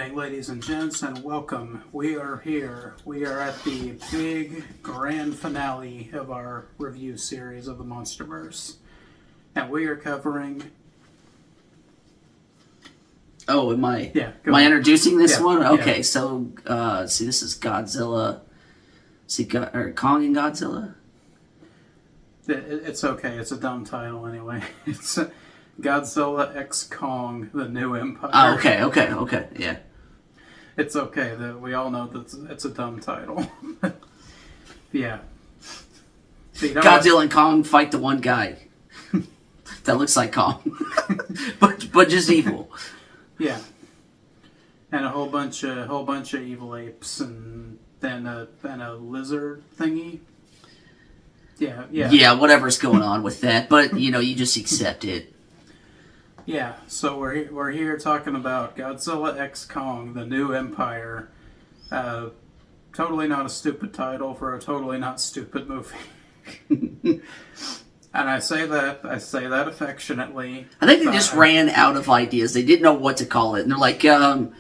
evening, ladies and gents, and welcome. We are here. We are at the big grand finale of our review series of the Monsterverse. And we are covering... Oh, am I introducing this one? Okay, so, see, this is Godzilla. Or Kong and Godzilla? It's okay. It's a dumb title anyway. It's Godzilla x Kong, the New Empire. Oh, okay, yeah. It's okay. We all know that it's a dumb title. Yeah. Godzilla and Kong fight the one guy that looks like Kong, but just evil. Yeah. And a whole bunch of evil apes, and then a lizard thingy. Yeah. Yeah, whatever's going on with that, but you just accept it. Yeah, so we're here talking about Godzilla x Kong, the New Empire. Totally not a stupid title for a totally not stupid movie. And I say that affectionately. I think they just ran out of ideas. They didn't know what to call it, and they're like, well,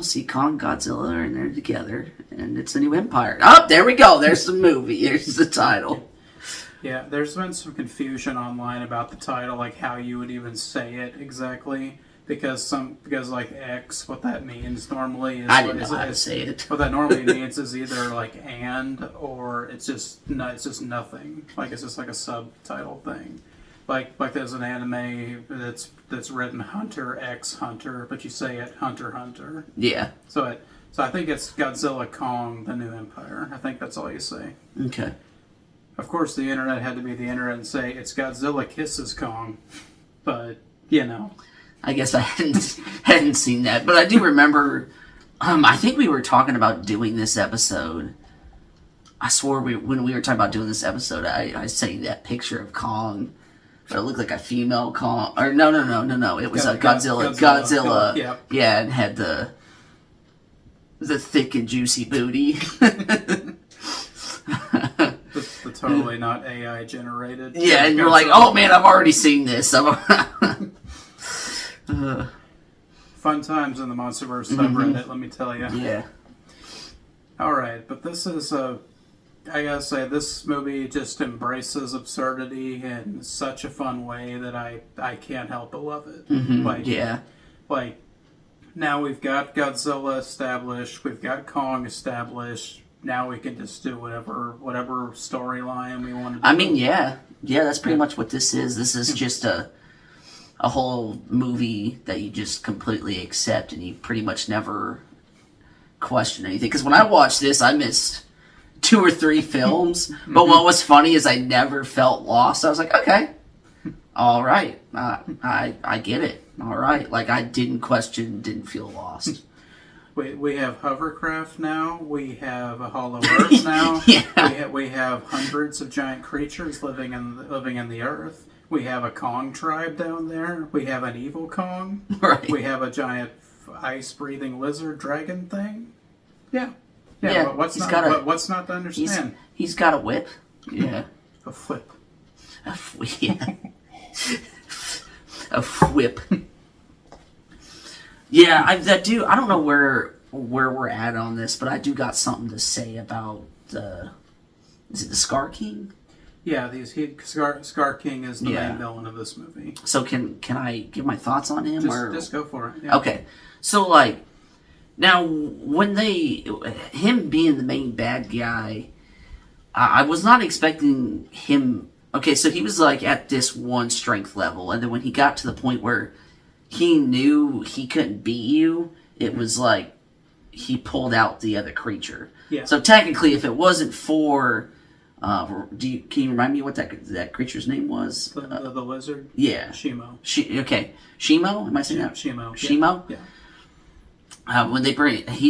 see, Kong, Godzilla are in there together, and it's a new empire. Oh, there we go. There's the movie. There's the title. Yeah, there's been some confusion online about the title, like how you would even say it exactly, because like X, what that means normally is... I didn't know how to say it. What that normally means is either like and, or it's just nothing. Like it's just like a subtitle thing. Like there's an anime that's written Hunter x Hunter, but you say it Hunter Hunter. Yeah. So I think it's Godzilla Kong, the New Empire. I think that's all you say. Okay. Of course, the internet had to be the internet and say it's Godzilla kisses Kong, but I guess I hadn't seen that, but I do remember. I think we were talking about doing this episode. I swore when we were talking about doing this episode, I sent you that picture of Kong. It looked like a female Kong, or no. It was a Godzilla. Yeah, and had the thick and juicy booty. The totally not AI generated. Yeah, and you're like, oh man, I've already seen this. Fun times in the Monsterverse subreddit, let me tell you. Yeah. Alright, but this is I gotta say, this movie just embraces absurdity in such a fun way that I can't help but love it. Yeah. Like, now we've got Godzilla established, we've got Kong established. Now we can just do whatever storyline we want to do. I mean, yeah, that's pretty much what this is. This is just a whole movie that you just completely accept, and you pretty much never question anything. Because when I watched this, I missed 2 or 3 films, but what was funny is I never felt lost. I was like, okay, all right, I get it. All right, like I didn't question, didn't feel lost. We have hovercraft now. We have a Hollow Earth now. Yeah. We have hundreds of giant creatures living in the earth. We have a Kong tribe down there. We have an evil Kong. Right. We have a giant ice-breathing lizard dragon thing. Yeah. What's not to understand? He's got a whip. Yeah. A flip. Yeah. A whip. Yeah, I don't know where we're at on this, but I do got something to say about is it the Scar King? Yeah, Scar King is the main villain of this movie. So can I give my thoughts on him? Just go for it. Yeah. Okay, so like now when him being the main bad guy, I was not expecting him. Okay, so he was like at this one strength level, and then when he got to the point where he knew he couldn't beat you, it was like he pulled out the other creature. Yeah. So technically, if it wasn't for, can you remind me what that creature's name was? The lizard. Yeah. Shimo. Shimo. Am I saying that? Shimo. Shimo. Yeah. When he'd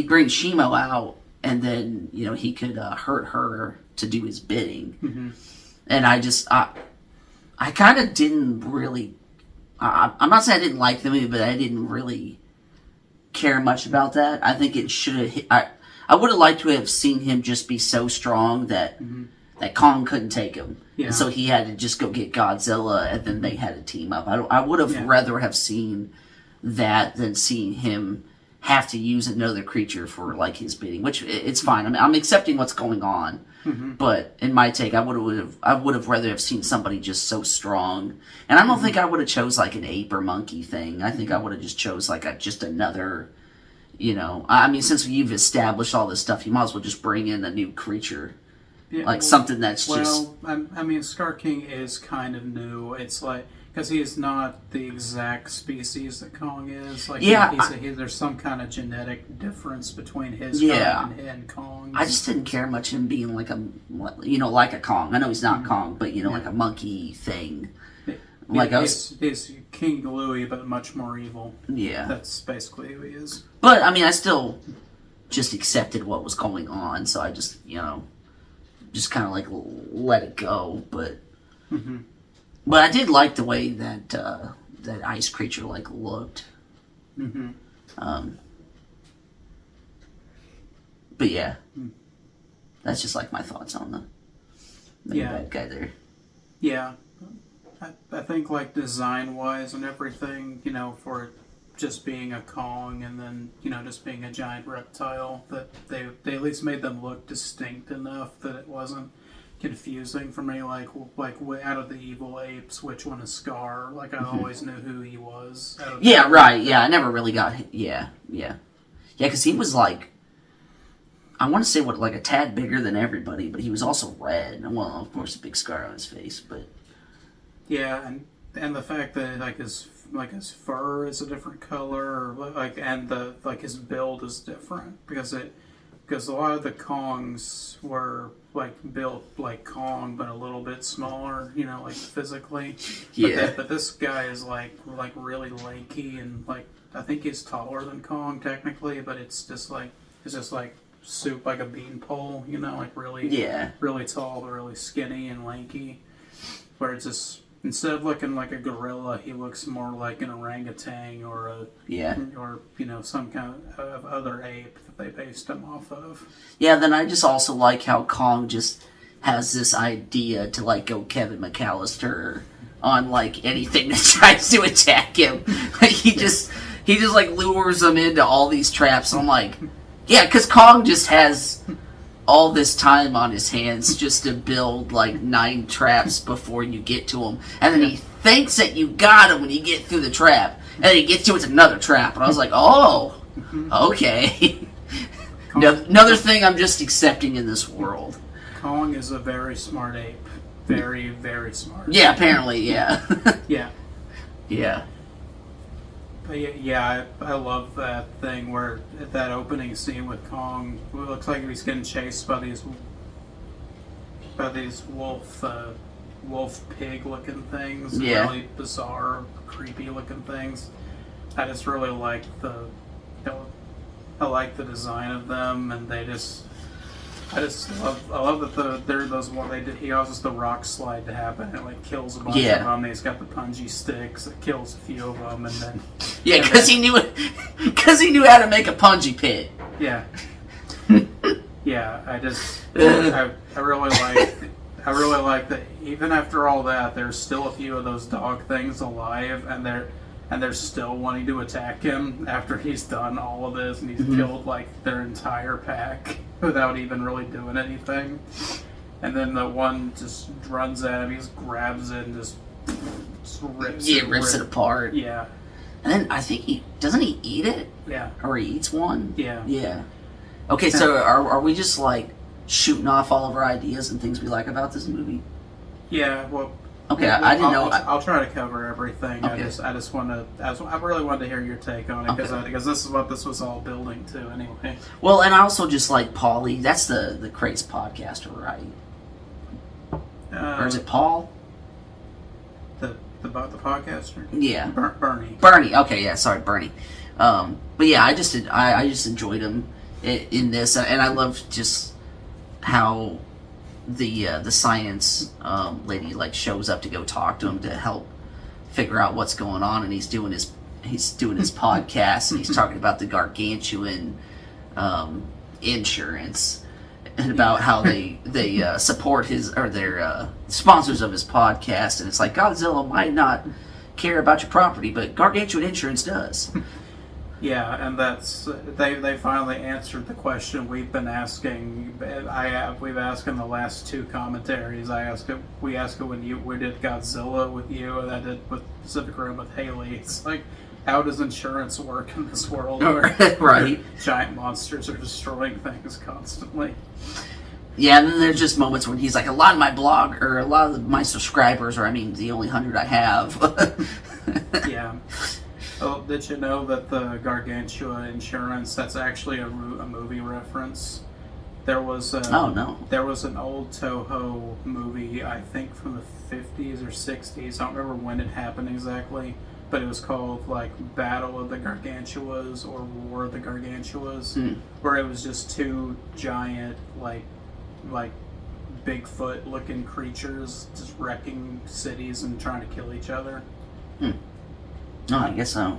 bring Shimo out, and then he could hurt her to do his bidding. Mm-hmm. And I kind of didn't really. I'm not saying I didn't like the movie, but I didn't really care much about that. I think it should have. I would have liked to have seen him just be so strong that that Kong couldn't take him, and so he had to just go get Godzilla, and then they had to team up. I would have rather have seen that than seeing him have to use another creature for like his bidding, which it's fine. I mean, I'm accepting what's going on, but in my take, I would have rather have seen somebody just so strong. And I don't think I would have chose like an ape or monkey thing. I think I would have just chose like just another. You know, I mean, since you've established all this stuff, you might as well just bring in a new creature, like something that's just. Well, I mean, Scar King is kind of new. It's like because he is not the exact species that Kong is. Like, there's some kind of genetic difference between his kind and Kong's. I just didn't care much him being like like a Kong. I know he's not Kong, but like a monkey thing. He's King Louie, but much more evil. Yeah. That's basically who he is. But, I mean, I still just accepted what was going on, so I just, just kind of, like, let it go, but... But I did like the way that, that ice creature, like, looked. But, yeah. That's just, like, my thoughts on the bad guy there. Yeah. I think, like, design-wise and everything, for it just being a Kong and then, just being a giant reptile, that they at least made them look distinct enough that it wasn't confusing for me, like out of the evil apes, which one is Scar? Like, I always knew who he was. Right, I never really got... Yeah, because he was, like... I want to say, like, a tad bigger than everybody, but he was also red. Well, of course, a big scar on his face, but... Yeah, and the fact that his fur is a different color, or his build is different because a lot of the Kongs were built like Kong but a little bit smaller, physically. But this guy is like really lanky and I think he's taller than Kong technically, but it's just like soup like a beanpole, really tall but really skinny and lanky. Where it's just instead of looking like a gorilla, he looks more like an orangutan or some kind of other ape that they based him off of. Yeah, then I just also like how Kong just has this idea to go Kevin McAllister on anything that tries to attack him. He just lures them into all these traps. I'm like, yeah, because Kong just has all this time on his hands just to build 9 traps before you get to him, and then he thinks that you got him when you get through the trap, and then he gets to it's another trap, and I was like, oh, okay. Another thing I'm just accepting in this world. Kong is a very smart ape. Very, very smart. Yeah, apparently, yeah. Yeah. But I love that thing where that opening scene with Kong, it looks like he's getting chased by these wolf pig looking things. Yeah. Really bizarre, creepy looking things. I just really like I like the design of them, and I love that they're those one he causes the rock slide to happen and it kills a bunch of them. He's got the punji sticks that kills a few of them, and then because he knew how to make a punji pit. Yeah. I really like that even after all that, there's still a few of those dog things alive, and they're still wanting to attack him after he's done all of this and he's killed their entire pack without even really doing anything. And then the one just runs at him, he just grabs it and just rips it apart. Yeah. And then I think doesn't he eat it? Yeah. Or he eats one? Yeah. Yeah. Okay, so are we just shooting off all of our ideas and things we like about this movie? Yeah, well... Okay, I didn't know. I'll try to cover everything. Okay. I really wanted to hear your take on it because this is what this was all building to anyway. Well, and I also just like Paulie. That's the Craze podcaster, right? Or is it Paul? The podcaster? Yeah, Bernie. Bernie. Okay, yeah. Sorry, Bernie. But yeah, I just enjoyed him in this, and I loved just how the science lady shows up to go talk to him to help figure out what's going on, and he's doing his podcast, and he's talking about the gargantuan insurance and about how they support their sponsors of his podcast, and it's like Godzilla might not care about your property, but gargantuan insurance does. Yeah, and that's they finally answered the question we've been asking. We've asked in the last two commentaries. We asked it when we did Godzilla with you, and I did with Pacific Rim with Haley. It's like, how does insurance work in this world where Right. giant monsters are destroying things constantly? Yeah, and then there's just moments when he's like, a lot of my blog, or a lot of my subscribers, or I mean, the only 100 I have. Yeah. Oh, did you know that the Gargantua insurance, that's actually a movie reference? There was Oh, no. There was an old Toho movie, I think from the 50s or 60s. I don't remember when it happened exactly, but it was called like Battle of the Gargantuas or War of the Gargantuas, where it was just two giant like Bigfoot looking creatures just wrecking cities and trying to kill each other. No, I guess so.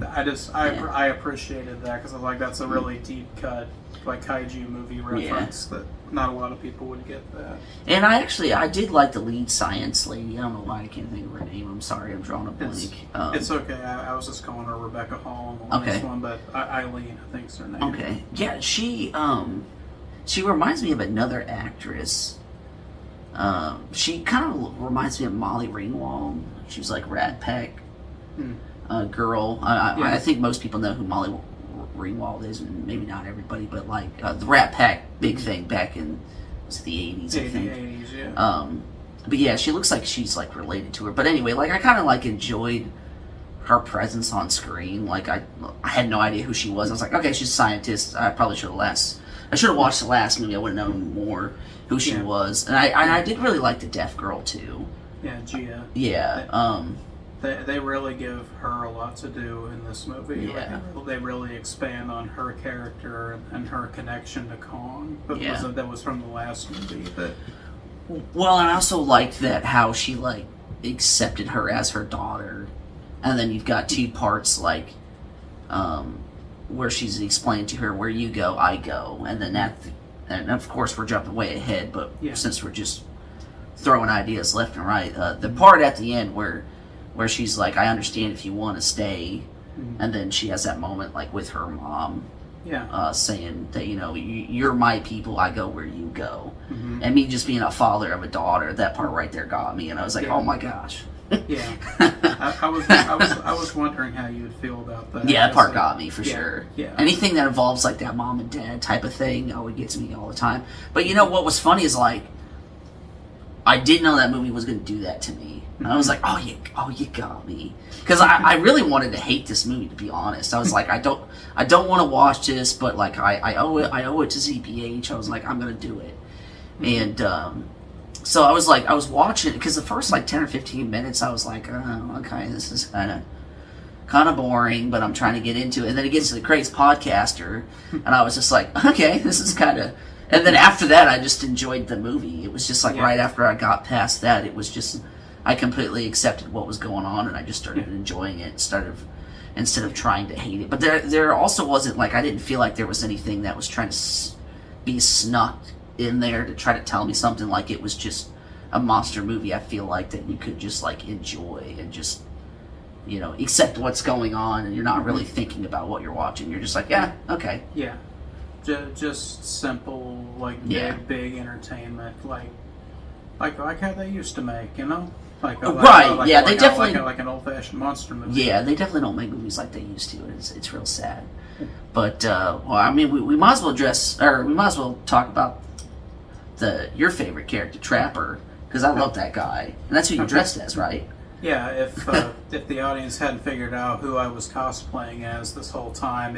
I appreciated that because I was like, that's a really deep cut like kaiju movie reference that not a lot of people would get that. And I did like the lead science lady. I don't know why I can't think of her name. I'm sorry, I'm drawing a blank. It's okay. I was just calling her Rebecca Hall on the last one, but Eileen, I think's her name. Okay, yeah, she reminds me of another actress. She kind of reminds me of Molly Ringwald. She's like Rat Pack girl. I think most people know who Molly Ringwald is, and maybe not everybody, but like the Rat Pack big thing back in the 80s, I think. 80s, yeah. But yeah, she looks like she's like related to her. But anyway, like I kind of like enjoyed her presence on screen. Like I had no idea who she was. I was like, okay, she's a scientist. I probably should have watched the last movie. I would have known more who she was. And I did really like the deaf girl too. Yeah, Gia. Yeah. They really give her a lot to do in this movie. Yeah. Like they really expand on her character and her connection to Kong. That was from the last movie. Well, and I also liked that how she like accepted her as her daughter, and then you've got two parts like where she's explained to her, where you go, I go, and then and of course we're jumping way ahead, but since we're just throwing ideas left and right, the part at the end where she's like, I understand if you want to stay, and then she has that moment like with her mom, saying that, you know, you're my people, I go where you go, and me just being a father of a daughter, that part right there got me, and I was like, oh my gosh. Yeah, I was wondering how you would feel about that. Yeah, that part got me for sure. Yeah, anything that involves like that mom and dad type of thing, it gets me all the time. But you know what was funny is like, I didn't know that movie was going to do that to me. And I was like, oh, you got me, because I really wanted to hate this movie, to be honest. I was like, I don't want to watch this, but like I owe it to ZPH. I was like, I'm going to do it, and so I was watching it because the first like 10 or 15 minutes I was like, oh, okay, this is kind of boring, but I'm trying to get into it. And then it gets to the Crazy Podcaster, and I was just like, okay, this is kind of. And then after that, I just enjoyed the movie. It was just like right after I got past that, it was just, I completely accepted what was going on, and I just started enjoying it instead of trying to hate it. But there also wasn't like, I didn't feel like there was anything that was trying to be snuck in there to try to tell me something. Like it was just a monster movie. I feel like that you could just like enjoy and just, you know, accept what's going on, and you're not really thinking about what you're watching. You're just like, yeah, okay. Yeah. Just simple, like big entertainment, like how they used to make, you know, they definitely like an old-fashioned monster movie. Yeah, they definitely don't make movies like they used to. It's real sad. But well, I mean, we might as well talk about your favorite character, Trapper, because I love that guy, and that's who you dressed as, right? Yeah. If the audience hadn't figured out who I was cosplaying as this whole time,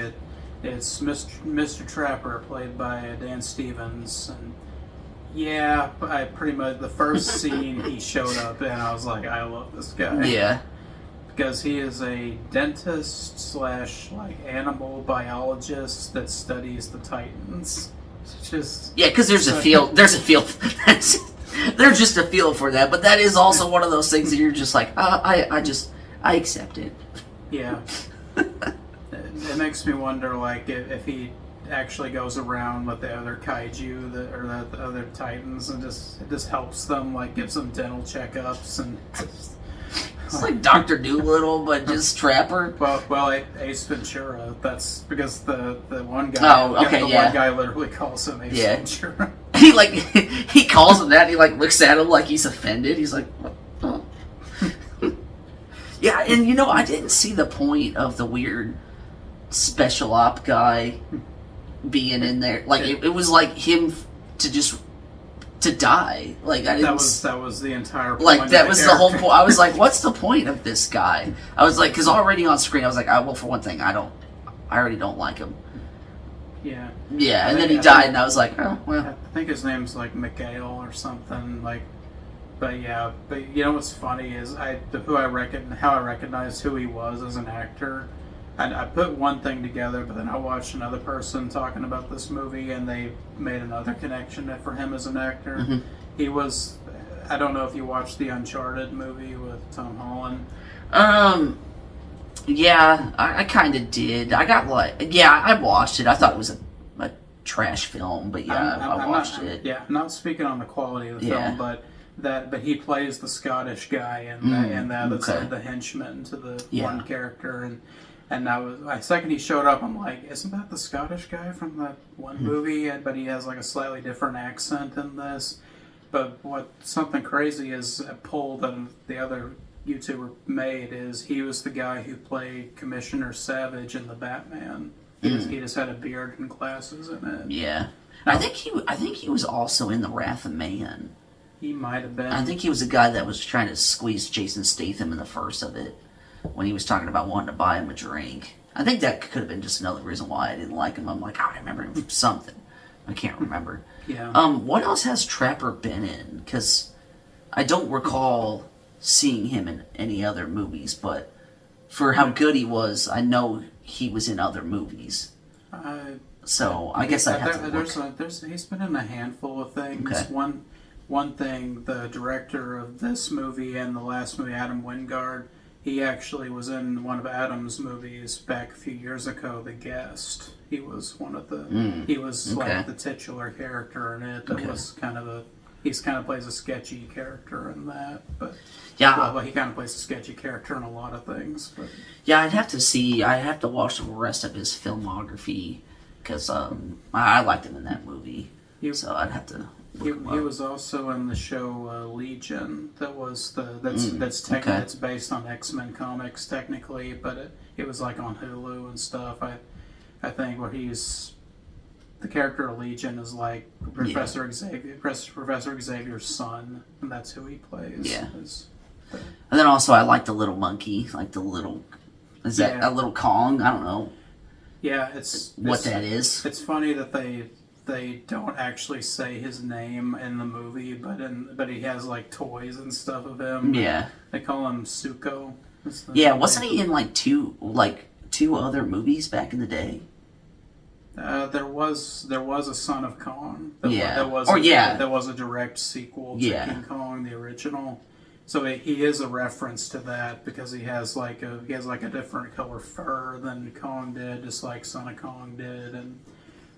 It's Mr. Trapper, played by Dan Stevens, and I pretty much, the first scene he showed up in, I was like, I love this guy. Yeah. Because he is a dentist / like animal biologist that studies the Titans. Because there's a field. There's just a feel for that, but that is also one of those things that you're just like, I accept it. Yeah. It makes me wonder, like, if he actually goes around with the other kaiju the other titans and just helps them, like, gives them dental checkups and just... It's like Dr. Doolittle, but just Trapper. Well, Ace Ventura. That's because the one guy. Oh, okay, the yeah. one guy literally calls him Ace Yeah. Ventura. He like he calls him that. And he like looks at him like he's offended. He's like, oh. Yeah, and you know, I didn't see the point of the weird special op guy being in there. Like it was like him to die. Like I didn't. That was the entire point. Like that of was the character. whole point. I was like, what's the point of this guy? I was like, because already on screen, I was like, well, for one thing, I already don't like him. Yeah. Yeah, and then he died, and I was like, oh well. I think his name's like Mikhail or something. Like, but yeah, but you know what's funny is how I recognized who he was as an actor. I put one thing together, but then I watched another person talking about this movie, and they made another connection for him as an actor. Mm-hmm. He was, I don't know if you watched the Uncharted movie with Tom Holland. Yeah, I kind of did. I watched it. I thought it was a trash film, but yeah, I watched it. Yeah, not speaking on the quality of the Yeah. film, but he plays the Scottish guy in that that's okay. like the henchman to the Yeah. one character, and that was the second he showed up, I'm like, isn't that the Scottish guy from that one movie? But he has like a slightly different accent in this. But what something crazy is a poll that the other YouTuber made is he was the guy who played Commissioner Savage in the Batman. He just had a beard and glasses in it. Yeah, I think he was also in The Wrath of Man. He might have been. I think he was the guy that was trying to squeeze Jason Statham in the first of it when he was talking about wanting to buy him a drink. I think that could have been just another reason why I didn't like him. I'm like, I remember him from something. I can't remember. Yeah. What else has Trapper been in? Because I don't recall seeing him in any other movies, but for how good he was, I know he was in other movies. So I guess I'd have to look. He's been in a handful of things. Okay. One thing, the director of this movie and the last movie, Adam Wingard, he actually was in one of Adam's movies back a few years ago, The Guest. He was one of the. He was like the titular character in it. That was kind of he's kind of plays a sketchy character in that, but yeah, well, he kind of plays a sketchy character in a lot of things. But yeah, I'd have to watch the rest of his filmography because I liked him in that movie. So I'd have to. He was also in the show Legion. That's based on X-Men comics technically, but it was like on Hulu and stuff. I think where he's the character of Legion is like Professor Xavier's son, and that's who he plays. Yeah. And then also I like the little monkey, like the little a little Kong? I don't know. Yeah, it's that is. It's funny that they don't actually say his name in the movie, but he has like toys and stuff of him. Yeah. They call him Suko. Yeah, wasn't he in like two other movies back in the day? There was a Son of Kong. There was a direct sequel to King Kong, the original. So he is a reference to that because he has like a different color fur than Kong did, just like Son of Kong did, and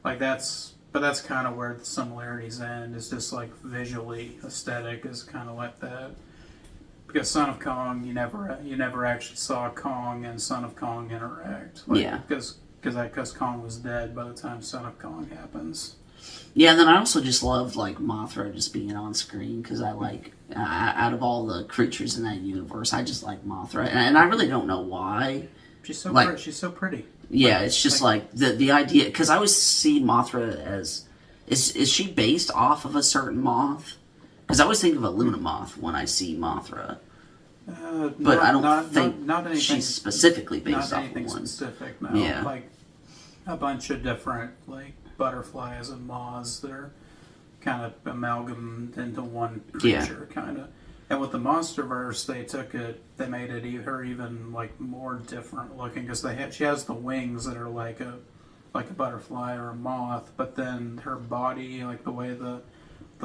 like that's kind of where the similarities end. It's just like visually aesthetic is kind of like that. Because Son of Kong, you never actually saw Kong and Son of Kong interact. Because Kong was dead by the time Son of Kong happens. Yeah, and then I also just loved like Mothra just being on screen because I like out of all the creatures in that universe, I just like Mothra, and I really don't know why. She's so pretty. Yeah, it's just like the idea because I always see Mothra as is she based off of a certain moth? Because I always think of a Luna moth when I see Mothra. But I don't think she's specifically based off of one. Specific, no. Yeah. Like a bunch of different like butterflies and moths that are kind of amalgamated into one creature, kind of. And with the Monsterverse, they made her even like more different looking because she has the wings that are like a butterfly or a moth, but then her body, like the way the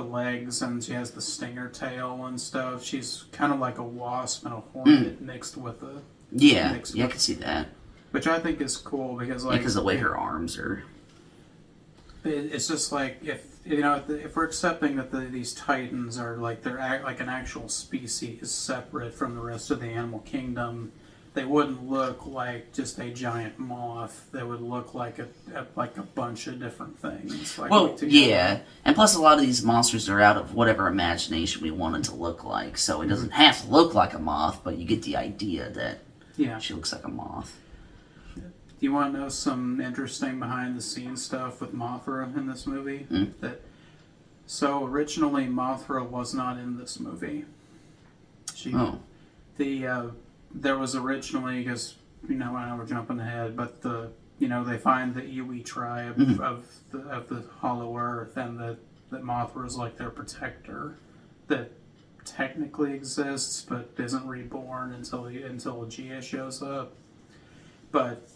legs, and she has the stinger tail and stuff. She's kind of like a wasp and a hornet mixed with a I can see that. Which I think is cool because because the way her arms are. It's just like if we're accepting that these titans are like like an actual species separate from the rest of the animal kingdom, they wouldn't look like just a giant moth. They would look like a bunch of different things. Like Well, yeah, and plus a lot of these monsters are out of whatever imagination we want it to look like, so it doesn't have to look like a moth, but you get the idea that she looks like a moth. Do you want to know some interesting behind-the-scenes stuff with Mothra in this movie? So originally Mothra was not in this movie. There was originally, because I know we're jumping ahead, but they find the Iwi tribe of the Hollow Earth, and that Mothra is like their protector that technically exists but isn't reborn until Gia shows up. But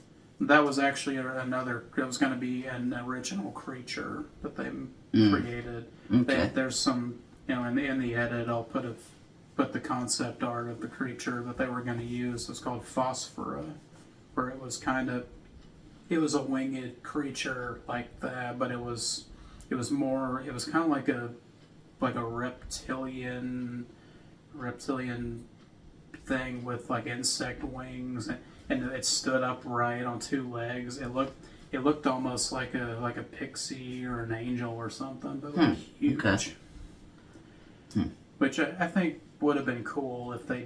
that was actually it was going to be an original creature that they created. Okay. There's some, in the edit, I'll put the concept art of the creature that they were going to use. It's called Phosphora, where it was a winged creature like that, but it was kind of like a reptilian thing with like insect wings, and it stood upright on two legs. It looked almost like a pixie or an angel or something, but like huge. Okay. Which I think would have been cool if they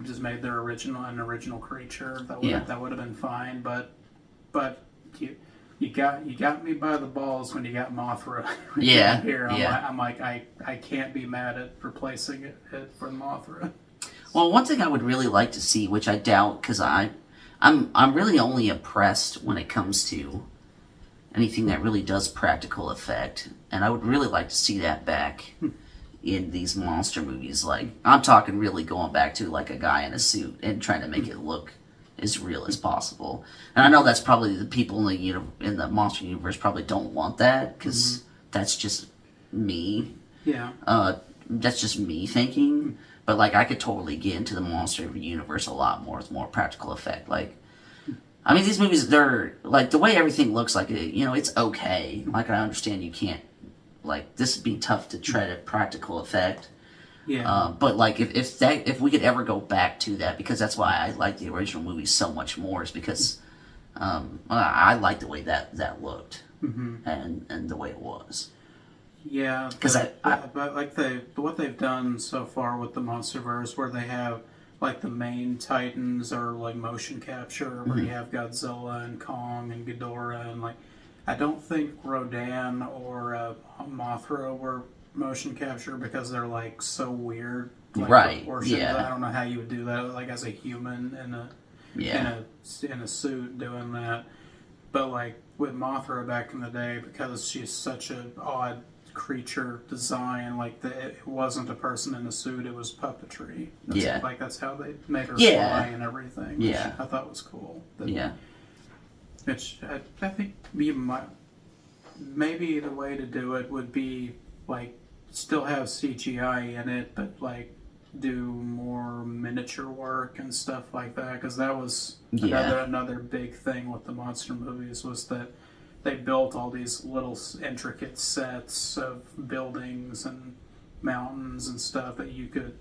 just made an original creature. That would have been fine. But you got me by the balls when you got Mothra. Here. I'm like I can't be mad at replacing it for Mothra. Well, one thing I would really like to see, which I doubt, because I'm really only impressed when it comes to anything that really does practical effect, and I would really like to see that back in these monster movies. Like, I'm talking really going back to like a guy in a suit and trying to make it look as real as possible. And I know that's probably the people in the monster universe probably don't want that, because that's just me. Yeah. That's just me thinking. But like, I could totally get into the monster universe a lot more with more practical effect. Like, I mean, these movies, they're like, the way everything looks like, it's okay. Like, I understand you can't, like, this would be tough to tread at practical effect. Yeah. But like, if we could ever go back to that, because that's why I like the original movie so much more, is because I like the way that looked and the way it was. Yeah, because but like what they've done so far with the Monsterverse, where they have like the main titans are like motion capture, where you have Godzilla and Kong and Ghidorah, and like I don't think Rodan or Mothra were motion capture because they're like so weird, like, right? Proportions. Yeah, I don't know how you would do that, like as a human in a suit doing that. But like with Mothra back in the day, because she's such an odd creature design, like it wasn't a person in a suit, it was puppetry. That's how they made her fly and everything, which I thought was cool. Which I think maybe the way to do it would be like still have CGI in it, but like do more miniature work and stuff like that, because that was another big thing with the monster movies, was that they built all these little intricate sets of buildings and mountains and stuff that you could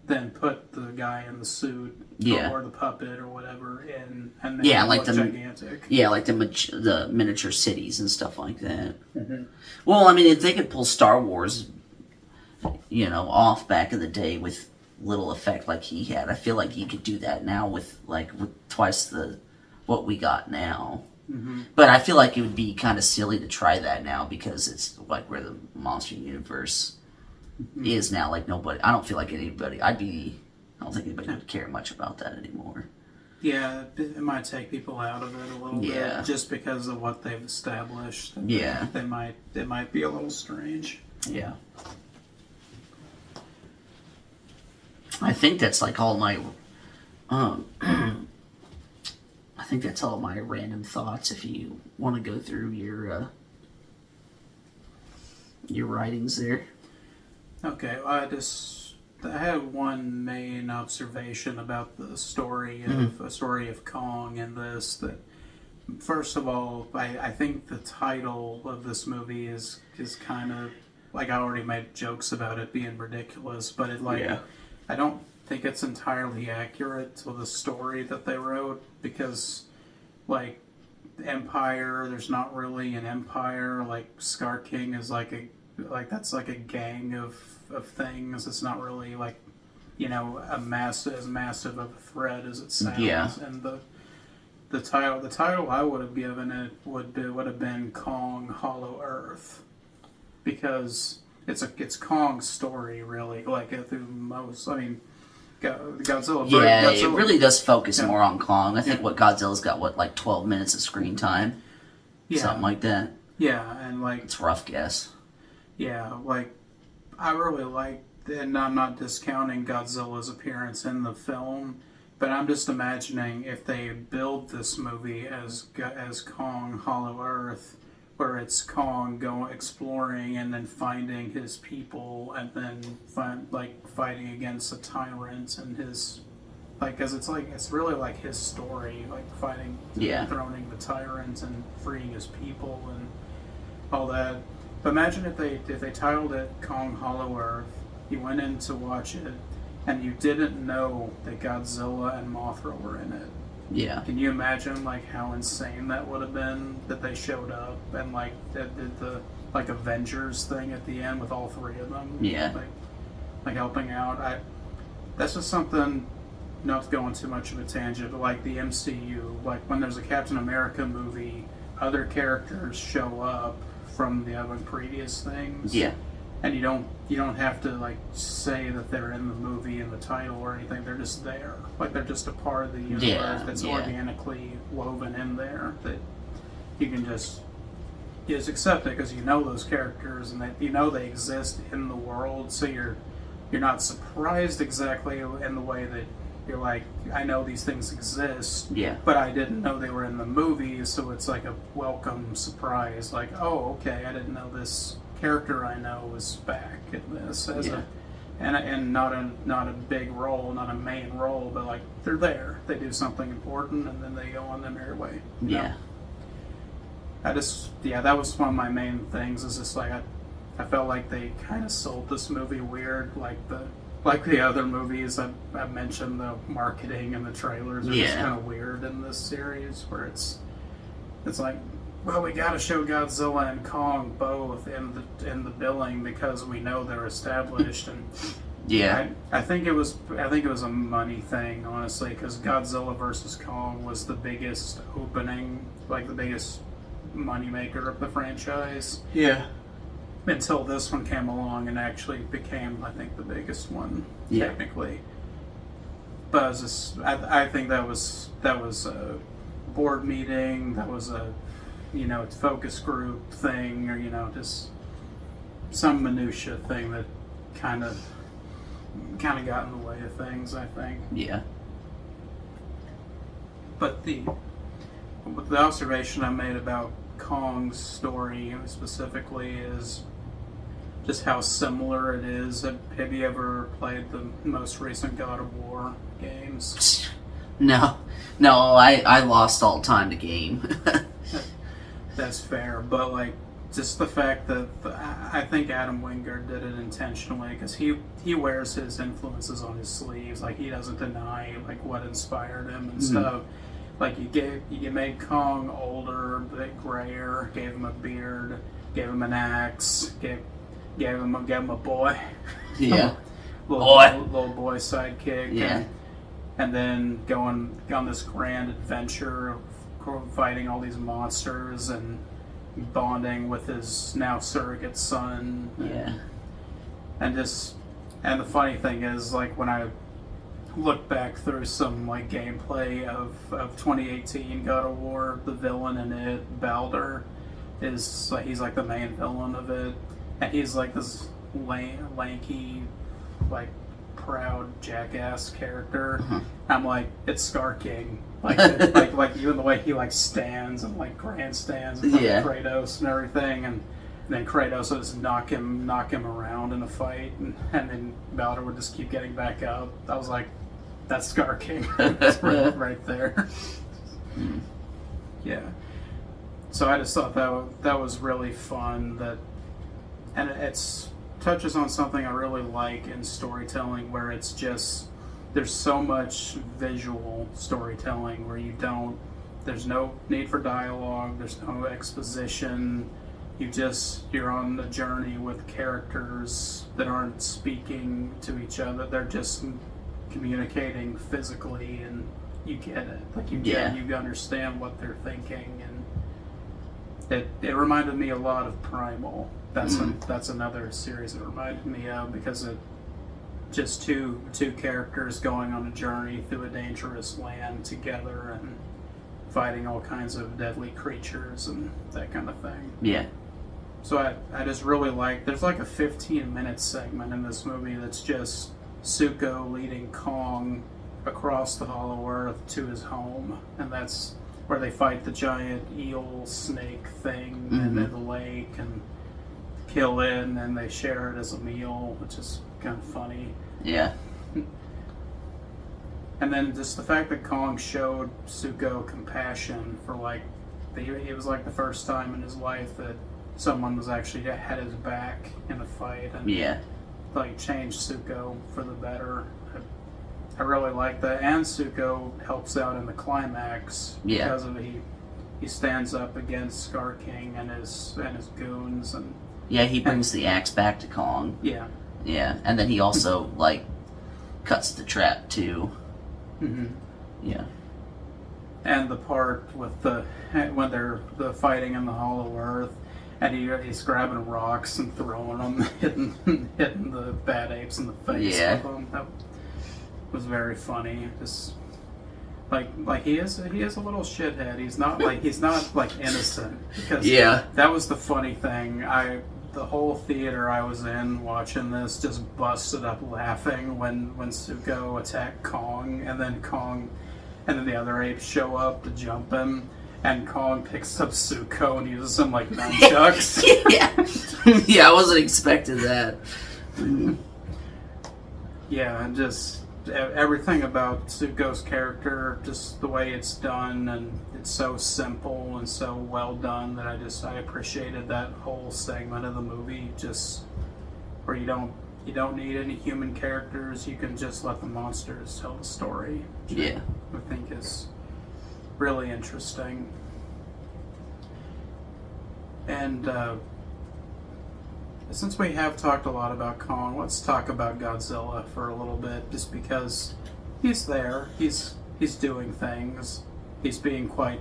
then put the guy in the suit or the puppet or whatever in, and make it look gigantic. Yeah, like the miniature cities and stuff like that. Well, I mean, if they could pull Star Wars, off back in the day with little effect like he had, I feel like you could do that now with twice what we got now. But I feel like it would be kind of silly to try that now, because it's like where the monster universe is now. Like I don't feel like anybody. I don't think anybody would care much about that anymore. Yeah, it might take people out of it a little bit, just because of what they've established. It might be a little strange. Yeah. I think that's like all my I think that's all my random thoughts. If you want to go through your writings there. Okay, well, I have one main observation about the story of Kong in this, that first of all, I think the title of this movie is kind of like I already made jokes about it being ridiculous, but it like Yeah. I don't think it's entirely accurate to the story that they wrote because like Empire, there's not really an empire. Like Scar King is that's like a gang of things. It's not really like as massive of a threat as it sounds. Yeah. And the title I would have given it would have been Kong Hollow Earth because it's Kong's story really. Like through most, I mean, Godzilla. Yeah, Godzilla, it really does focus Yeah. more on Kong. I think Yeah. what Godzilla's got, 12 minutes of screen time? Yeah. Something like that. Yeah, and like It's a rough guess. yeah, like I really like, and I'm not discounting Godzilla's appearance in the film, but I'm just imagining if they build this movie as Kong Hollow Earth, where it's Kong going exploring and then finding his people and then fighting against a tyrant and his because it's really like his story, like fighting, Yeah. throning the tyrant and freeing his people and all that. But imagine if they titled it Kong Hollow Earth, you went in to watch it, and you didn't know that Godzilla and Mothra were in it. Yeah. Can you imagine like how insane that would have been that they showed up and like did the like Avengers thing at the end with all three of them? Yeah. Like helping out. That's just something. Not to go on too much of a tangent, but like the MCU, like when there's a Captain America movie, other characters show up from the other previous things. Yeah. And you don't have to like say that they're in the movie in the title or anything. They're just there. Like they're just a part of the universe that's organically woven in there that you can just accept it because you know those characters and that they exist in the world. So you're not surprised exactly in the way that you're like, I know these things exist, Yeah. but I didn't know they were in the movie, so it's like a welcome surprise. Like, oh, okay, I didn't know this character I know was back in this and not a big role, not a main role, but like they're there. They do something important, and then they go on their merry way. Yeah. That was one of my main things. Is just like I felt like they kind of sold this movie weird, like the other movies I mentioned. The marketing and the trailers are just kind of weird in this series, where it's like, well, we got to show Godzilla and Kong both in the billing because we know they're established, and I think it was a money thing, honestly, because Godzilla versus Kong was the biggest opening, like the biggest moneymaker of the franchise. Yeah. Until this one came along and actually became, I think, the biggest one technically. But I think that was a board meeting. That was a focus group thing, or just some minutia thing that kind of got in the way of things, I think. Yeah. But the observation I made about Kong's story specifically is just how similar it is. Have you ever played the most recent God of War games? No, I lost all time to game. That's fair, but like just the fact that I think Adam Wingard did it intentionally because he wears his influences on his sleeves. Like he doesn't deny like what inspired him and stuff. Like you made Kong older, a bit grayer, gave him a beard, gave him an axe, gave him a boy. Yeah. little boy sidekick. Yeah. And then going on this grand adventure of fighting all these monsters and bonding with his now surrogate son. Yeah. And the funny thing is, like, when I look back through some like gameplay of 2018 God of War, the villain in it, Baldur, is like he's like the main villain of it, and he's like this lanky, like proud jackass character. I'm like, it's Scar King, like like even the way he like stands and like grandstands in front of Kratos and everything, and then Kratos would just knock him around in a fight, and then Baldur would just keep getting back up. I was like, that's Scar King. That's right there. Yeah. So I just thought that was really fun. And it's touches on something I really like in storytelling, where it's just there's so much visual storytelling where there's no need for dialogue, there's no exposition. You're on a journey with characters that aren't speaking to each other. They're just communicating physically, and you get it. Like you understand what they're thinking, and it reminded me a lot of Primal. That's another series it reminded me of, because it just two characters going on a journey through a dangerous land together and fighting all kinds of deadly creatures and that kind of thing. Yeah. So I just really there's like a 15-minute segment in this movie that's just Zuko leading Kong across the Hollow Earth to his home, and that's where they fight the giant eel snake thing in the lake and kill it, and then they share it as a meal, which is kind of funny. Yeah. And then just the fact that Kong showed Zuko compassion for it was like the first time in his life that someone was actually had his back in a fight, and changed Zuko for the better. I really like that, and Zuko helps out in the climax because of he stands up against Scar King and his goons, and he brings the axe back to Kong. Yeah, and then he also cuts the trap too. Mm-hmm. Yeah. And the part with when they're the fighting in the Hollow Earth, and he's grabbing rocks and throwing them, hitting the bad apes in the face with them. That was very funny. Just like he is a little shithead. He's not innocent, because that was the funny thing. The whole theater I was in watching this just busted up laughing when Zuko attacked Kong, and then the other apes show up to jump him, and Kong picks up Zuko and uses them like nunchucks. Yeah, I wasn't expecting that. Yeah, and just everything about Zuko's character, just the way it's done, and it's so simple and so well done that I appreciated that whole segment of the movie, just where you don't need any human characters. You can just let the monsters tell the story. Yeah, I think is really interesting. And since we have talked a lot about Kong, let's talk about Godzilla for a little bit, just because he's there, he's doing things, he's being quite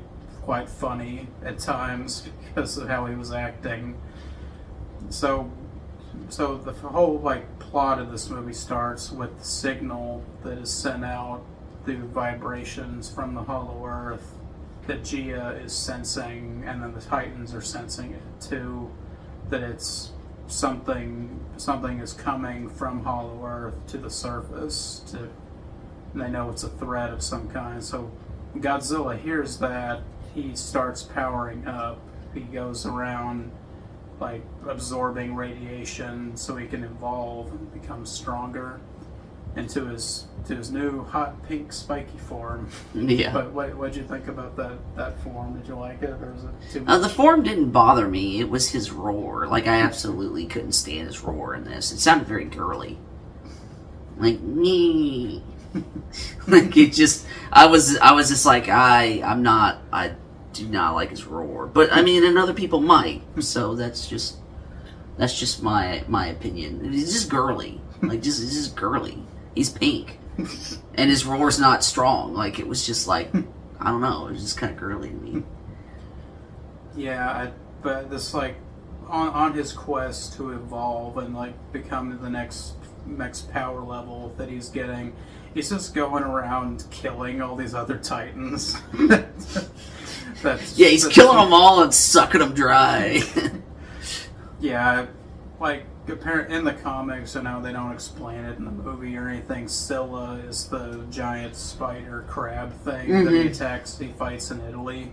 funny at times because of how he was acting. So the whole plot of this movie starts with the signal that is sent out through vibrations from the Hollow Earth that Gia is sensing, and then the Titans are sensing it too, that it's something is coming from Hollow Earth to the surface, and they know it's a threat of some kind. So Godzilla hears that, he starts powering up. He goes around absorbing radiation so he can evolve and become stronger into his new hot pink spiky form. Yeah. But what'd you think about that form? Did you like it, or was it too much? The form didn't bother me. It was his roar. I absolutely couldn't stand his roar in this. It sounded very girly. Nee. It just. I was just I do not like his roar. But I mean, and other people might. So that's just my opinion. He's just girly. It's just girly. He's pink. And his roar's not strong. It was just I don't know. It was just kind of girly to me. Yeah, but this on his quest to evolve and become the next power level that he's getting, he's just going around killing all these other Titans. He's killing them all and sucking them dry. Yeah, in the comics, they don't explain it in the movie or anything. Scylla is the giant spider crab thing that he fights in Italy.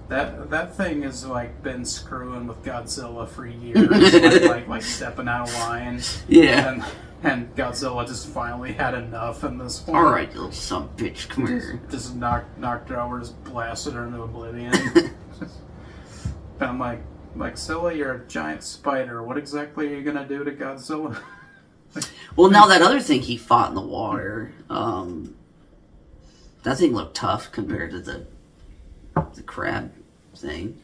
That thing has been screwing with Godzilla for years, stepping out of line. Yeah. And Godzilla just finally had enough in this one. All right, you little son of a bitch, come here. Just knocked her over, just blasted her into oblivion. And I'm like, Scylla, you're a giant spider. What exactly are you gonna do to Godzilla? Well, now that other thing he fought in the water, that thing looked tough compared to the crab thing.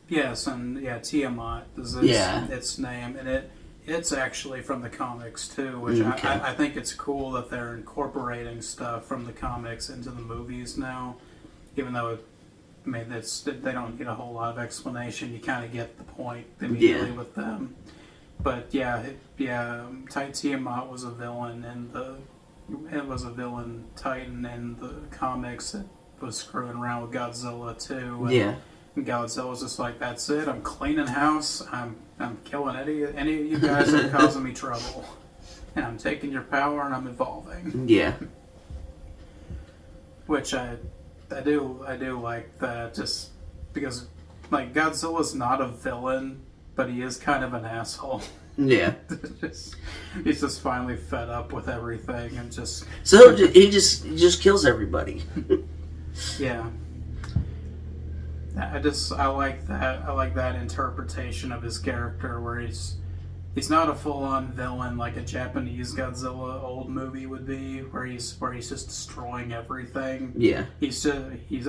Yes, and Tiamat is its name, and it's actually from the comics too, which Okay. I think it's cool that they're incorporating stuff from the comics into the movies now, even though they don't get a whole lot of explanation. You kind of get the point immediately with them. But Tiamat was a villain, and it was a villain Titan in the comics that was screwing around with Godzilla too. And Godzilla was just like, that's it. I'm cleaning house. I'm killing any of you guys that are causing me trouble, and I'm taking your power and I'm evolving. Yeah. Which I do like that, just because like Godzilla's not a villain, but he is kind of an asshole. Yeah. He's just finally fed up with everything and just. So he just kills everybody. Yeah. I like that. I like that interpretation of his character, where he's not a full-on villain like a Japanese Godzilla old movie would be, where he's just destroying everything. Yeah. He's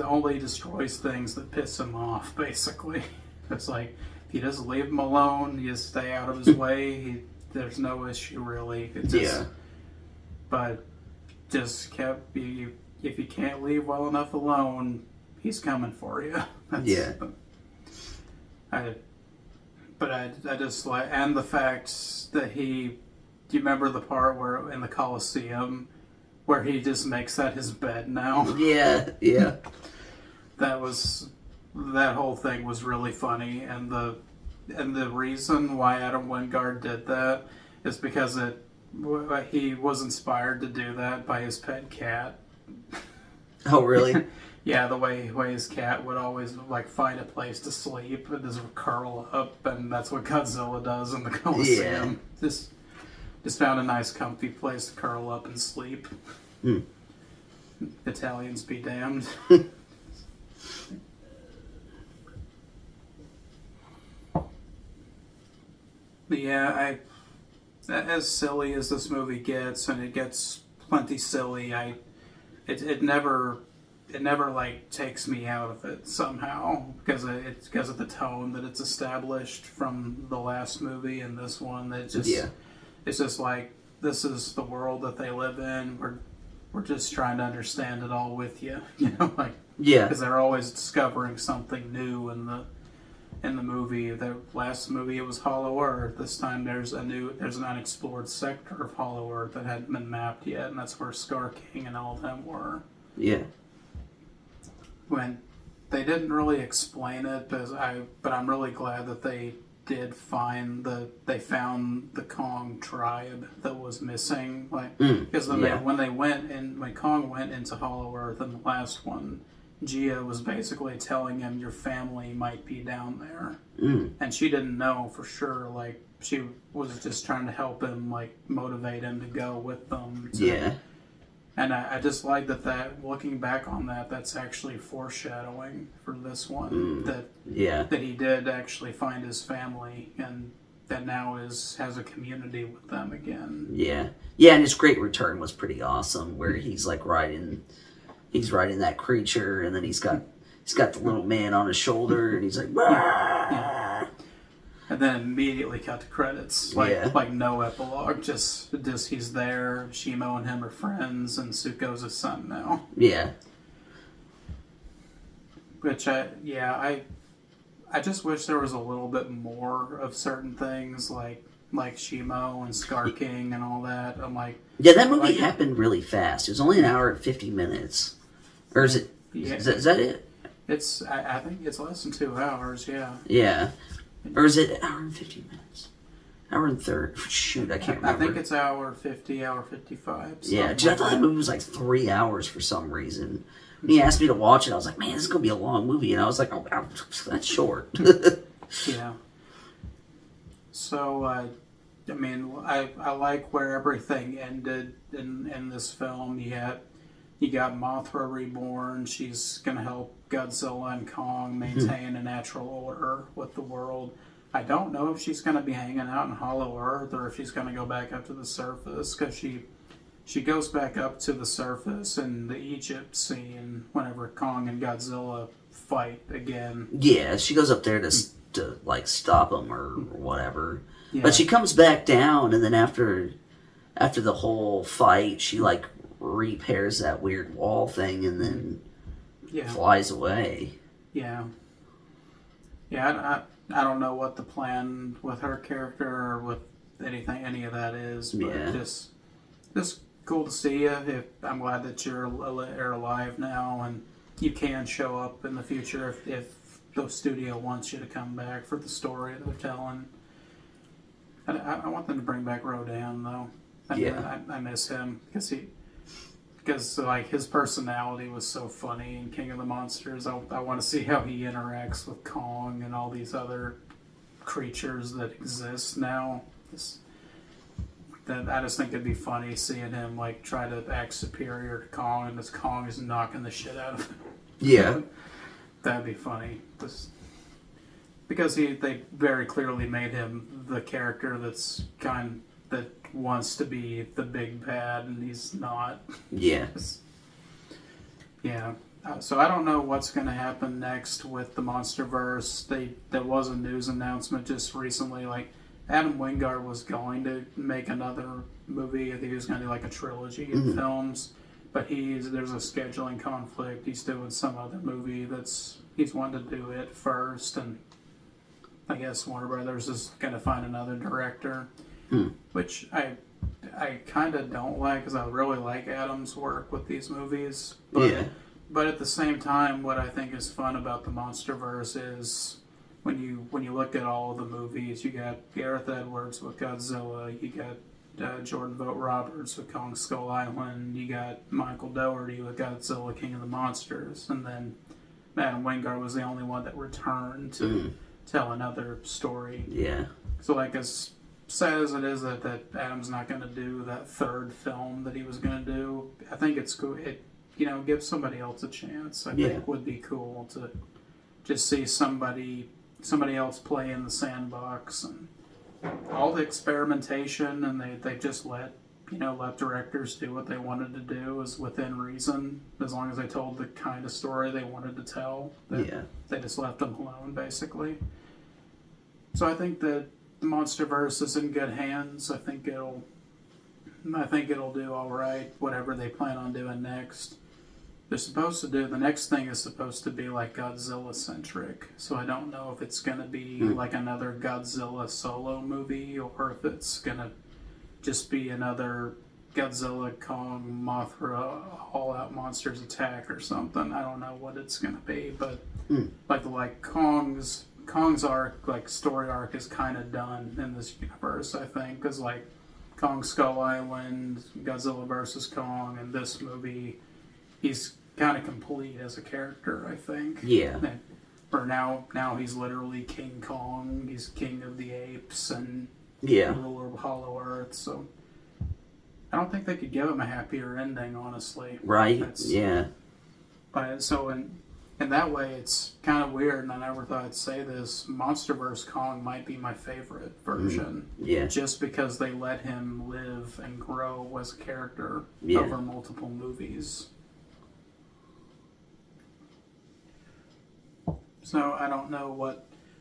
only destroys things that piss him off, basically. It's like, if you just leave him alone, you just stay out of his way, there's no issue really. But just if you can't leave well enough alone, he's coming for you. I just like, and the fact that do you remember the part where in the Colosseum where he just makes that his bed now? Yeah. That whole thing was really funny, and the reason why Adam Wingard did that is because he was inspired to do that by his pet cat. Oh, really? Yeah, the way his cat would always like find a place to sleep and just curl up, and that's what Godzilla does in the Colosseum. Yeah. Just found a nice comfy place to curl up and sleep. Italians be damned. But yeah, as silly as this movie gets, and it gets plenty silly, it never like takes me out of it somehow, because of the tone that it's established from the last movie and this one. It's just like, this is the world that they live in. We're just trying to understand it all with you, because they're always discovering something new in the movie. The last movie, it was Hollow Earth. This time there's an unexplored sector of Hollow Earth that hadn't been mapped yet, and that's where Scar King and all of them were. Yeah. When they didn't really explain it, but I'm really glad that they did found the Kong tribe that was missing, because when Kong went into Hollow Earth in the last one, Gia was basically telling him your family might be down there, and she didn't know for sure. Like, she was just trying to help him, like motivate him to go with them. And I just like that looking back on that's actually foreshadowing for this one, that he did actually find his family, and that now has a community with them again. Yeah, and his great return was pretty awesome, where he's like riding that creature, and then he's got the little man on his shoulder, and he's like, yeah. And then immediately cut to credits, like no epilogue, just he's there. Shimo and him are friends, and Suko's his son now. Yeah. Which I just wish there was a little bit more of certain things, like Shimo and Scar King and all that. I'm like, that movie happened really fast. It was only an hour and 50 minutes, or is it? Yeah. Is that it? I think it's less than 2 hours. Yeah. Yeah. Or is it an hour and 50 minutes? Hour and 30. Shoot, I can't remember. I think it's hour 50, hour 55. Yeah, dude, I thought that movie was like 3 hours for some reason. When he asked me to watch it, I was like, man, this is going to be a long movie. And I was like, oh, that's short. Yeah. So, I mean, I like where everything ended in this film. You got Mothra reborn. She's gonna help Godzilla and Kong maintain a natural order with the world. I don't know if she's gonna be hanging out in Hollow Earth or if she's gonna go back up to the surface, because she goes back up to the surface in the Egypt scene whenever Kong and Godzilla fight again. Yeah, she goes up there to like stop them or whatever. Yeah. But she comes back down, and then after the whole fight, she like repairs that weird wall thing, and then flies away. Yeah. Yeah, I don't know what the plan with her character or with any of that is, but just cool to see you. I'm glad that you're alive now, and you can show up in the future if the studio wants you to come back for the story they're telling. I want them to bring back Rodan, though. I miss him because like his personality was so funny in King of the Monsters. I want to see how he interacts with Kong and all these other creatures that exist now. I just think it'd be funny seeing him like try to act superior to Kong, and this Kong is knocking the shit out of him. Yeah, that'd be funny. Because they very clearly made him the character that wants to be the big bad, and he's not. Yeah. Yeah. So I don't know what's going to happen next with the Monsterverse. There was a news announcement just recently, like Adam Wingard was going to make another movie. I think he was going to do like a trilogy of films, but there's a scheduling conflict. He's doing some other movie he's wanted to do it first, and I guess Warner Brothers is going to find another director, which I kind of don't like, because I really like Adam's work with these movies. But at the same time, what I think is fun about the Monsterverse is when you look at all of the movies, you got Gareth Edwards with Godzilla, you got Jordan Vogt Roberts with Kong Skull Island, you got Michael Dougherty with Godzilla King of the Monsters, and then Adam Wingard was the only one that returned to tell another story. Yeah. So like as sad as it is that Adam's not going to do that third film that he was going to do, I think it's cool. It gives somebody else a chance. I think would be cool to just see somebody else play in the sandbox, and all the experimentation, and they just let directors do what they wanted to do is within reason, as long as they told the kind of story they wanted to tell. They just left them alone, basically. So I think that the Monsterverse is in good hands. I think it'll do all right, whatever they plan on doing next. The next thing is supposed to be like Godzilla centric, so I don't know if it's gonna be like another Godzilla solo movie, or if it's gonna just be another Godzilla, Kong, Mothra, all-out monsters attack or something. I don't know what it's gonna be, but like Kong's arc, like story arc, is kind of done in this universe, I think, because like Kong Skull Island, Godzilla versus Kong, and this movie, he's kind of complete as a character, I think. Yeah. Or now he's literally King Kong. He's king of the apes and ruler of Hollow Earth. So I don't think they could give him a happier ending, honestly. Right. But so in that way, it's kind of weird, and I never thought I'd say this. Monsterverse Kong might be my favorite version. Yeah. Just because they let him live and grow as a character over multiple movies. So I don't know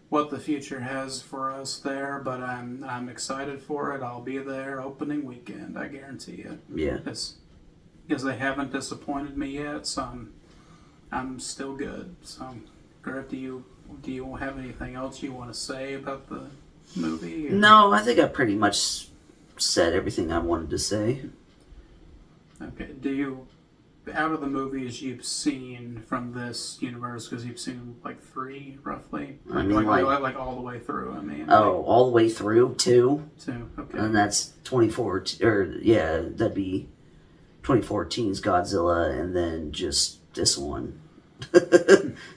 what the future has for us there, but I'm excited for it. I'll be there opening weekend, I guarantee you. Yeah. Because they haven't disappointed me yet, so I'm still good. So, Grif, do you have anything else you want to say about the movie? Or? No, I think I pretty much said everything I wanted to say. Okay. Out of the movies you've seen from this universe, because you've seen like 3 roughly, I mean, like all the way through. I mean, all the way through 2. 2. Okay, and that's 2014, that'd be 2014's Godzilla, and then just this one.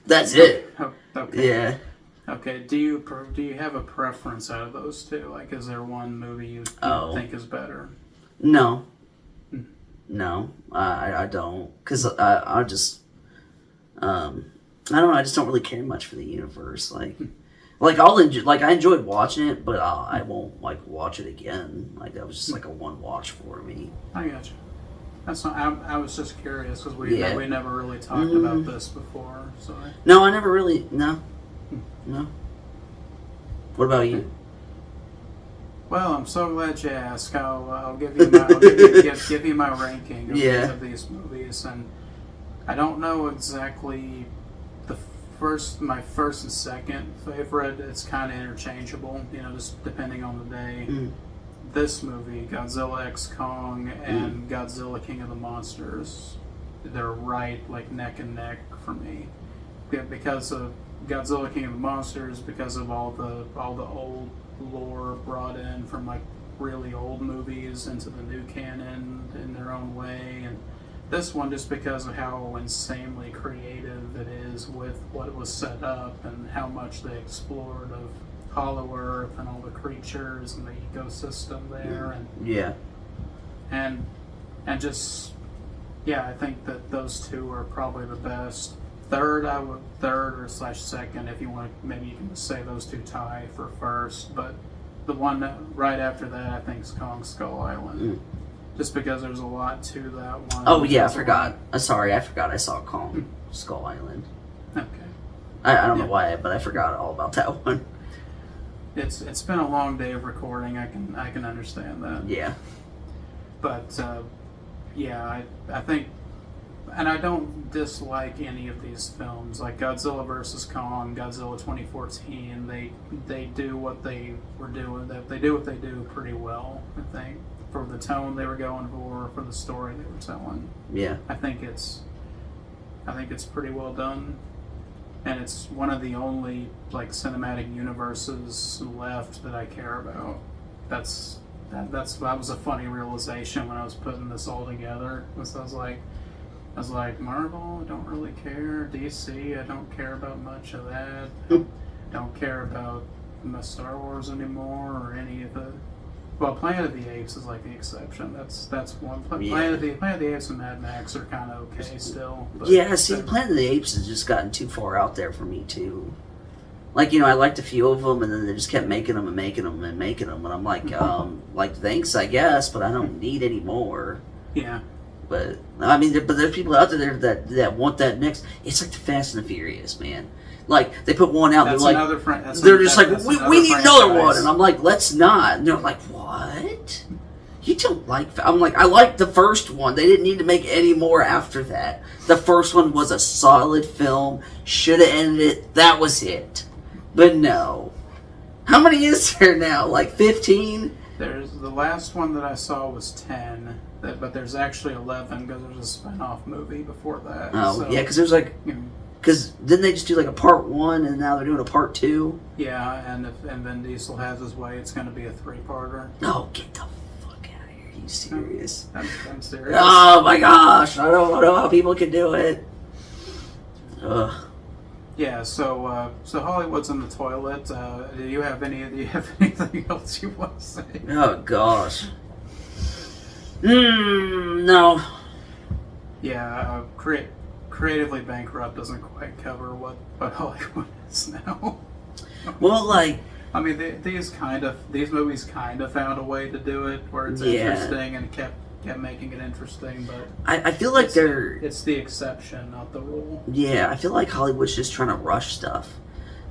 That's it. Oh, okay. Yeah. Okay, do you have a preference out of those two? Like, is there one movie you think is better? No. No, I don't. Because I just... I don't know, I just don't really care much for the universe. Like I'll enjoy, like I enjoyed watching it, but I won't like watch it again. Like that was just like a one watch for me. I got you. That's not. I was just curious because we never really talked about this before. So no, I never really no. What about you? Well, I'm so glad you asked. I'll give you my give you my ranking of these movies, and I don't know exactly my first and second favorite. It's kind of interchangeable, just depending on the day. This movie, Godzilla X Kong and Godzilla King of the Monsters, they're right like neck and neck for me. Because of Godzilla King of the Monsters, because of all the old lore brought in from like really old movies into the new canon in their own way, and this one just because of how insanely creative it is with what was set up and how much they explored of Hollow Earth and all the creatures and the ecosystem there, and just I think that those two are probably the best. Third or second, if you want, maybe you can just say those two tie for first, but the one right after that I think is Kong Skull Island. Just because there's a lot to that one. Oh yeah, I forgot. Sorry, I forgot I saw Kong Skull Island. Okay. I don't know why, but I forgot all about that one. It's been a long day of recording. I can understand that. Yeah. But I think, and I don't dislike any of these films. Like Godzilla vs. Kong, Godzilla 2014. They do what they were doing. They do what they do pretty well, I think. For the tone they were going for the story they were telling. Yeah. I think it's pretty well done, and it's one of the only like cinematic universes left that I care about. That was a funny realization when I was putting this all together. I was like, Marvel, I don't really care. DC, I don't care about much of that. Don't care about Star Wars anymore or any of the. Well, Planet of the Apes is like the exception. That's one. Planet of the Apes and Mad Max are kind of okay still. But Planet of the Apes has just gotten too far out there for me too. Like I liked a few of them, and then they just kept making them, and I'm like, like thanks, I guess, but I don't need any more. Yeah. But I mean, but there's people out there that want that next. It's like the Fast and the Furious, man. Like they put one out, That's they're like, another they're just like, we need another one, and I'm like, let's not. And they're like, what? You don't like? I'm like, I liked the first one. They didn't need to make any more after that. The first one was a solid film. Should have ended it. That was it. But no. How many is there now? Like 15? There's the last one that I saw was 10. But there's actually 11 because there's a spin-off movie before that. Oh, so, yeah, because there's like... Because didn't they just do like a part 1 and now they're doing a part 2? Yeah, and if Vin Diesel has his way, it's going to be a 3-parter. No, get the fuck out of here. Are you serious? I'm serious. Oh my gosh. I don't know how people can do it. Ugh. Yeah, so Hollywood's in the toilet. Do you have anything else you want to say? Oh gosh. No. Yeah, creatively bankrupt doesn't quite cover what Hollywood is now. Well, like, I mean, these movies kind of found a way to do it where it's interesting and kept making it interesting, but I feel like it's the exception, not the rule. Yeah, I feel like Hollywood's just trying to rush stuff.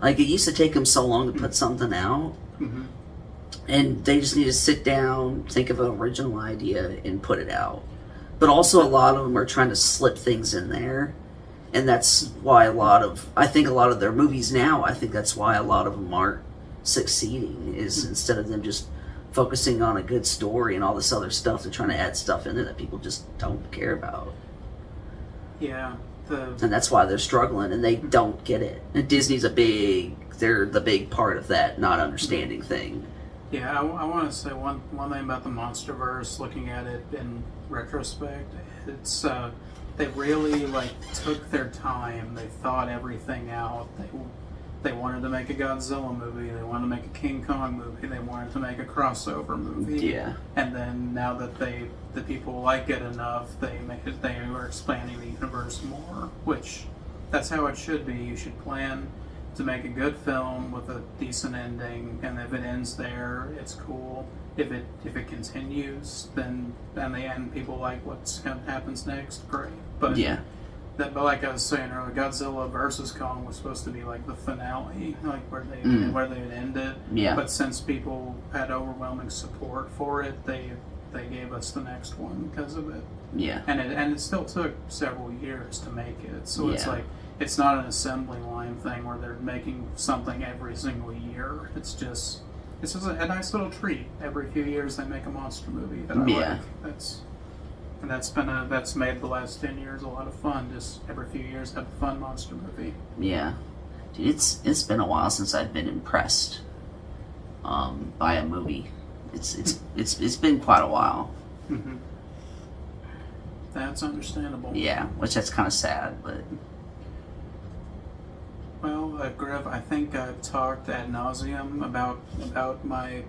Like, it used to take them so long to put something out, and they just need to sit down, think of an original idea, and put it out. But also, a lot of them are trying to slip things in there, and that's why I think a lot of their movies now, I think that's why a lot of them aren't succeeding, is instead of them just focusing on a good story and all this other stuff, they're trying to add stuff in there that people just don't care about. Yeah. And that's why they're struggling, and they don't get it. And Disney's they're the big part of that not understanding thing. Yeah, I want to say one thing about the Monsterverse, looking at it in retrospect, it's they really took their time. They thought everything out. They wanted to make a Godzilla movie. They wanted to make a King Kong movie. They wanted to make a crossover movie. Yeah. And then now that the people like it enough, they are expanding the universe more. Which, that's how it should be. You should plan to make a good film with a decent ending, and if it ends there, it's cool. If it continues, then and the end people like what happens next, great. But Yeah. but like I was saying earlier, Godzilla versus Kong was supposed to be like the finale, like where they would end it. Yeah. But since people had overwhelming support for it, they gave us the next one because of it. Yeah. And it still took several years to make it. So it's Yeah. like it's not an assembly line thing where they're making something every single year. It's just a nice little treat. Every few years they make a monster movie that I Yeah. like. That's made the last 10 years a lot of fun. Just every few years have a fun monster movie. Yeah. Dude, it's been a while since I've been impressed by a movie. It's been quite a while. Mm-hmm. That's understandable. Yeah, which that's kind of sad, but Well, Grif, I think I've talked ad nauseum about my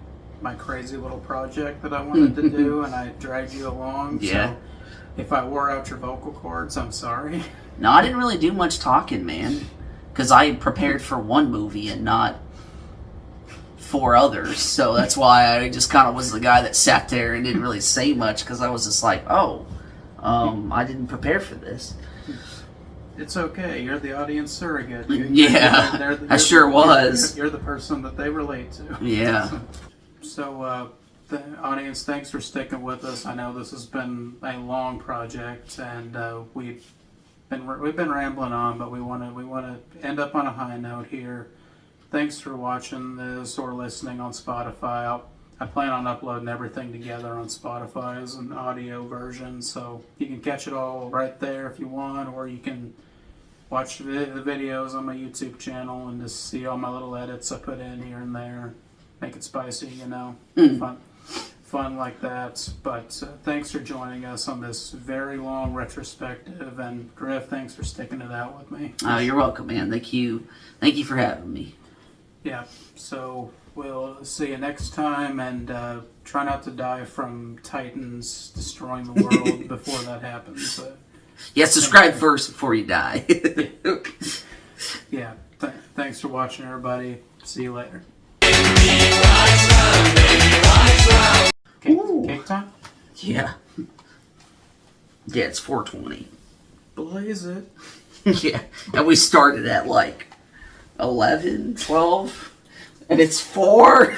crazy little project that I wanted to do, and I dragged you along. Yeah. So if I wore out your vocal cords, I'm sorry. no, I didn't really do much talking, man, because I prepared for one movie and not 4 others. So that's why I just kind of was the guy that sat there and didn't really say much, because I was just like, I didn't prepare for this. It's okay. You're the audience surrogate. Yeah, I sure was. You're the person that they relate to. Yeah. So, the audience, thanks for sticking with us. I know this has been a long project, and we've been rambling on, but we want to end up on a high note here. Thanks for watching this or listening on Spotify. I plan on uploading everything together on Spotify as an audio version, so you can catch it all right there if you want, or you can watch the videos on my YouTube channel and just see all my little edits I put in here and there. Make it spicy, fun like that. But thanks for joining us on this very long retrospective, and Grif, thanks for sticking it out with me. Oh, you're welcome, man. Thank you for having me. Yeah, so we'll see you next time, and try not to die from Titans destroying the world before that happens. Yeah, subscribe first before you die. Yeah, thanks for watching, everybody. See you later. Cake time? Yeah. Yeah, it's 4:20. Blaze it. Yeah, and we started at like 11, 12, and it's 4.